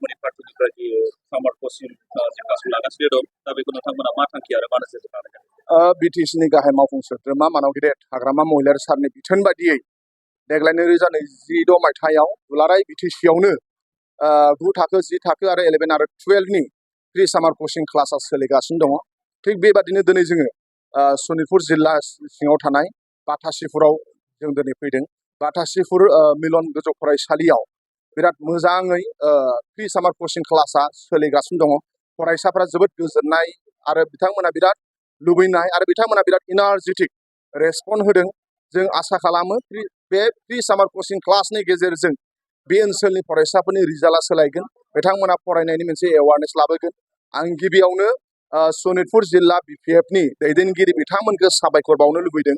बिथांमोननि पार्टिनिफ्राय जि सामार कचिं क्लासखौ लागासिनो दं दा बेखौ नोंथांमोना मा थांखि आरो मा नोजोरजों लादों? बिटिसिनि गाहाय मावफुं सोद्रोमा मानाव गेदेर हाग्रामा महिलारि सारनि बिथोन बादियै देग्लाय 2026 मायथाइयाव दुलाराय बिटिसियावनो 9 थाखो 10 थाखो आरो 11 आरो 12नि प्रि सामार कचिं क्लासा सोलिगासिनो दङ। थिग बेबादिनो दिनै जोङो सनितपुर जिल्ला सिङाव थानाय बाथासिफुराव जों दिनै फैदों। बाथासिफुर मिलन गोजौ फरायसालियाव बिराद मोजाङै प्रि सामार कचिं क्लासा सोलिगासिनो दङ। फरायसाफोरा जोबोद गोजोननाय आरो बिथांमोना बिराद लुबैनाय आरो बिथांमोना बिराद इनार्जेटिक रेसपन्ड होदों। जों आसा खालामो बे प्रि सामार कचिं क्लासनि गेजेरजों बे ओनसोलनि फरायसाफोरनि रिजाल्टआ सोलायगोन। बिथांमोना फरायनायनि मोनसे एवारनेस लाबोगोन। आं गिबियावनो सनितपुर जिल्ला बिपिएफनि दैदेनगिरि बिथांमोनखौ साबायखर बावनो लुबैदों।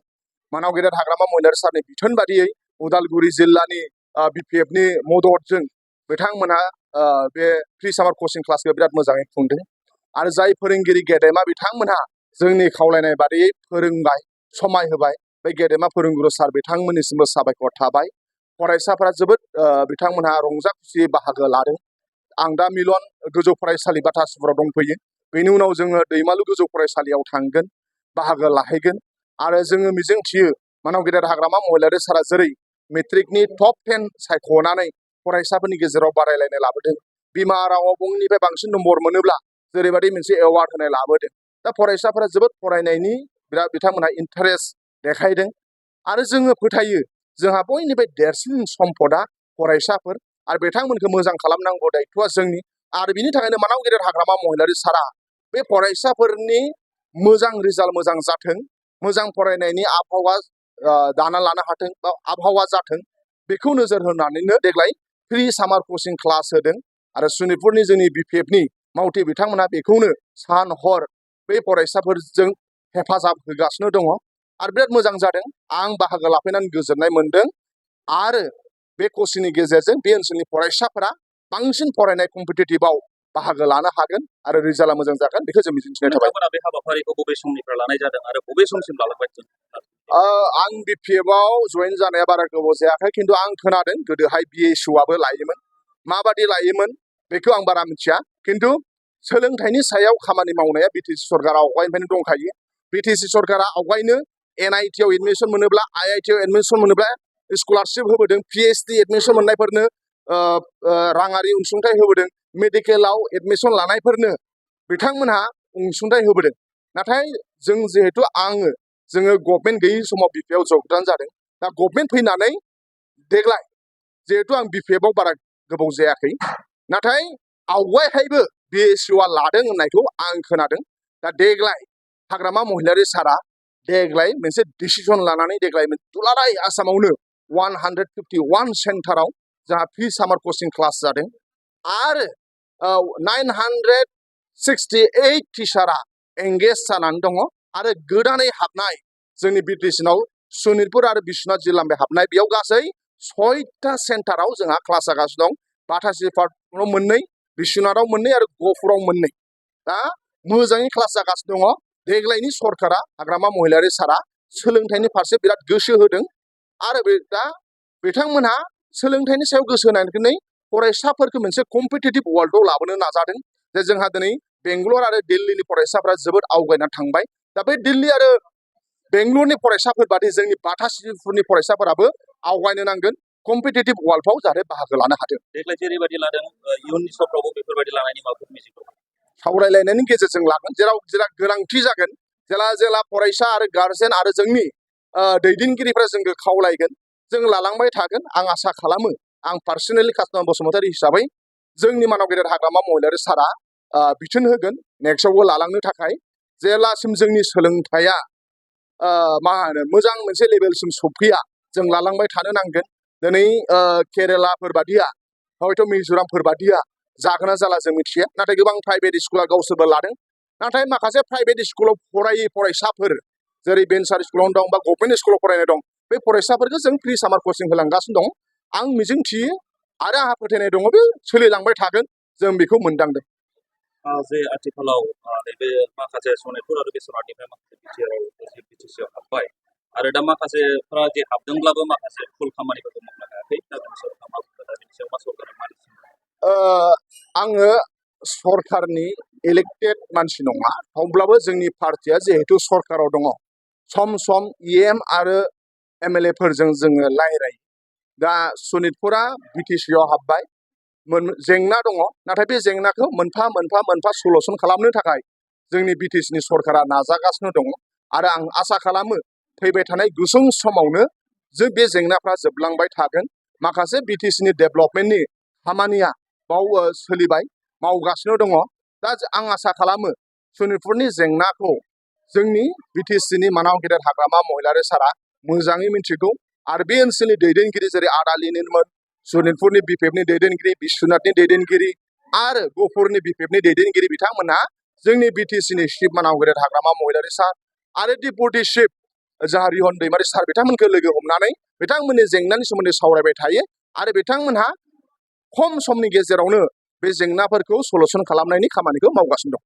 मानाव गेदेर हाग्रामा महिलारि सारनि बिथोन बादियै उदालगुरि जिल्लानि बिपिएफनि मददजों बिथांमोना बे प्रि सामार कचिं क्लासखौ बिराद मोजाङै खुंदों आरो जाय फोरोंगिरि गेदेमा बिथांमोनहा जोंनि खावलायनाय बादियै फोरोंबाय समाय होबाय बे गेदेमा फोरोंगुरु सार बिथांमोननिसिमबो साबायखर थाबाय। फरायसाफोरा जोबोद बिथांमोनहा रंजा खुसियै बाहागो लादों। आं दा मिलन गोजौ फरायसालि बाथासिफुराव दंफैयो। बेनि उनाव जोङो दैमालु गोजौ फरायसालियाव थांगोन, बाहागो लाहैगोन आरो जोङो मिजिंथियो मानाव गेदेर हाग्रामा महिलारि सारा जेरै मेट्रिकनि टप 10 सायख'नानै फरायसाफोरनि गेजेराव बादायलायनाय लाबोदों, बिमा रावआव बयनिफ्राय बांसिन नम्बर मोनोब्ला जेरैबायदि मोनसे एवार्ड होनाय लाबोदों। दा फरायसाफोरा जोबोद फरायनायनि बिराद बिथांमोनहा इन्टारेस्ट देखायदों आरो जोङो फोथायो जोंहा बयनिफ्राय देरसिन सम्पदा फरायसाफोर आरो बिथांमोनखौ मोजां खालामनांगौ दायथ'आ जोंनि। आरो बिनि थाखायनो मानाव गेदेर हाग्रामा महिलारि सारा बे फरायसाफोरनि मोजां रिजाल्ट मोजां जाथों, मोजां फरायनायनि आबहावा दाना लानो हाथों बा आबहावा जाथों बेखौ नोजोर होनानैनो देग्लाय प्रि सामार कचिं क्लास होदों आरो सनितपुरनि जोंनि बिपिएफनि मावथि बिथांमोना बेखौनो सान हर बे फरायसाफोरजों हेफाजाब होगासिनो दङ आरो बिराद मोजां जादों। आं बाहागो लाफैनानै गोजोननाय मोनदों आरो बे कचिंनि गेजेरजों बे ओनसोलनि फरायसाफोरा बांसिन फरायनाय कम्पिटिटिभआव बाहागो लानो हागोन आरो रिजाल्टआ मोजां जागोन बेखौ जों मिजिंथिनाय थाबाय। नोंथांमोना बे हाबाफारिखौ बबे समनिफ्राय लानाय जादों आरो बबे समसिम लालांबाय दं? आं बिपिएफआव जइन जानाया बारा गोबाव जायाखै, खिन्थु आं खोनादों गोदोहाय बिएसयुआबो लायोमोन। माबादि लायोमोन बेखौ आं बारा मिथिया, खिन्थु सोलोंथाइनि सायाव खामानि मावनाया बिटिसि सरकारा आवगायनिफ्रायनो दंखायो। बिटिसि सरकारा आवगायनो एनआइटिआव एडमिसन मोनोब्ला आइआइटिआव एडमिसन मोनोब्ला स्कलारशिप होबोदों, पिएइचडि एडमिसन मोननायफोरनो राङारि अनसुंथाइ होबोदों, मेडिकेलाव एडमिसन लानायफोरनो बिथांमोनहा अनसुंथाइ होबोदों। नाथाय जोङो गभर्नमेन्ट गैयै समाव बिपिएफआव जगदान जादों। दा गभर्नमेन्ट फैनानै देग्लाय जिहेथु आं बिपिएफआव बारा गोबाव जायाखै, नाथाय आवगायहायबो बिएसयुआ लादों होननायखौ आं खोनादों। दा देग्लाय हाग्रामा महिलारि सारा देग्लाय मोनसे डिसिसन लानानै देग्लाय दुलाराय आसामावनो 151 सेन्टाराव जोंहा प्रि सामार कचिं क्लास जादों आरो 968 टिचारा एंगेज जानानै दङ आरो गोदानै हाबनाय जोंनि बिटिसिनाव सनितपुर आरो बिश्वनाथ जिल्लानिफ्राय हाबनाय बेयाव गासै 6टा सेन्टाराव जोंहा क्लास जागासिनो दं। बाथासिफुराव 2, बिश्वनाथाव 2 आरो गहपुराव 2। दा मोजाङै क्लास जागासिनो दङ। देग्लायनि सरकारा हाग्रामा महिलारि सारा सोलोंथाइनि फारसे बिराद गोसो होदों आरो दा बिथांमोनहा सोलोंथाइनि सायाव गोसो होनानै फरायसाफोरखौ मोनसे कम्पिटिटिभ वर्ल्डआव लाबोनो नाजादों। जे जोंहा दिनै बेंगलर आरो दिल्लीनि फरायसाफोरा जोबोद आवगायना थांबाय। दा बे दिल्ली आरो बेंगलरनि फरायसाफोर बादि जोंनि बाथासिफुरनि फरायसाफोराबो आवगायनो नांगोन कम्पिटिटिभ वर्ल्डआव जाहाथे बाहागो लानो हाथों। देग्लाय जेरैबायदि लादों इयुननि समफ्रावबो बेफोरबायदि लानायनि माबाफोर मिजिं दं? सावरायलायनायनि गेजेरजों लागोन, जेराव गोनांथि जागोन जेला फरायसा आरो गार्जेन आरो जोंनि दैदेनगिरिफ्रा जोंखौ खावलायगोन जों लालांबाय थागोन। आं आसा खालामो, आं पार्सनेलि कासनाम बसुमतारी हिसाबै जोंनि मानाव गेदेर हाग्रामा महिलारि सारा बिथोन होगोन नेक्स्टआवबो लालांनो थाखाय। जेब्लासिम जोंनि सोलोंथाइया मोजां मोनसे लेभेलसिम सफैया जों लालांबाय थानो नांगोन। दिनै केरेलाफोर बादिया हयथ' मिज'रामफोर बादिया जागोन ना जाला जों मिथिया, नाथाय गोबां प्राइभेट स्कुला गावसोरबो लादों। नाथाय माखासे प्राइभेट स्कुलाव फरायै फरायसाफोर जेरै भेन्सार स्कुलावनो दं बा गभर्नमेन्ट स्कुलाव फरायनाय दं, बे फरायसाफोरखौ जों प्रि सामार कचिं होलांगासिनो दं। आं मिजिंथियो आरो आंहा फोथायनाय दङ बे सोलिलांबाय थागोन, जों बेखौ मोनदांदों। जे आथिखालाव नैबे माखासे सनितपुर आरो बिश्वनाथनिफ्राय माखासे बिटिसिआव हाबबाय आरो दा माखासेफ्रा जे हाबदोंब्लाबो माखासे फुल खामानिफोरखौ मावनो हायाखै। दा बिनि सायाव मा सरकारा आङो सरकारनि इलेक्टेड मानसि नङा, अब्लाबो जोंनि पार्टिया जिहेतु सरकाराव दङ, सम सम EM आरो MLA फोरजों जोङो रायज्लायो। दा सनितपुरा BTC आव हाबबाय, जेंना दङ, नाथाय बे जेंनाखौ मोनफा सलुसन खालामनो थाखाय जोंनि BTC नि सरकारा नाजागासिनो दङ आरो आं आसा खालामो फैबाय थानाय गुसुं समावनो जे बे जेंनाफ्रा जोबलांबाय थागोन। माखासे BTC नि डेभेलपमेन्टनि खामानिया सोलिबाय, मावगासिनो दङ। दा आं आसा खालामो सनितपुरनि जेंनाखौ जोंनि BTC नि मानाव गेदेर हाग्रामा महिलारि सारा मोजाङै मिथिगौ आरो बे ओनसोलनि दैदेनगिरि जेरै आदा लिनिनमोन, सनितपुरनि BPF नि दैदेनगिरि, बिश्वनाथनि दैदेनगिरि आरो गहपुरनि BPF नि दैदेनगिरि बिथांमोनहा जोंनि BTC नि चिफ मानाव गेदेर हाग्रामा महिलारि सार आरो डिपुटि चिफ जाहा रिहन दैमारि सार बिथांमोनखौ लोगो हमनानै बिथांमोननि जेंनानि सोमोन्दै सावरायबाय थायो आरो बिथांमोनहा खम समनि गेजेरावनो बे जेंनाफोरखौ सलुसन खालामनायनि खामानिखौ मावगासिनो दं।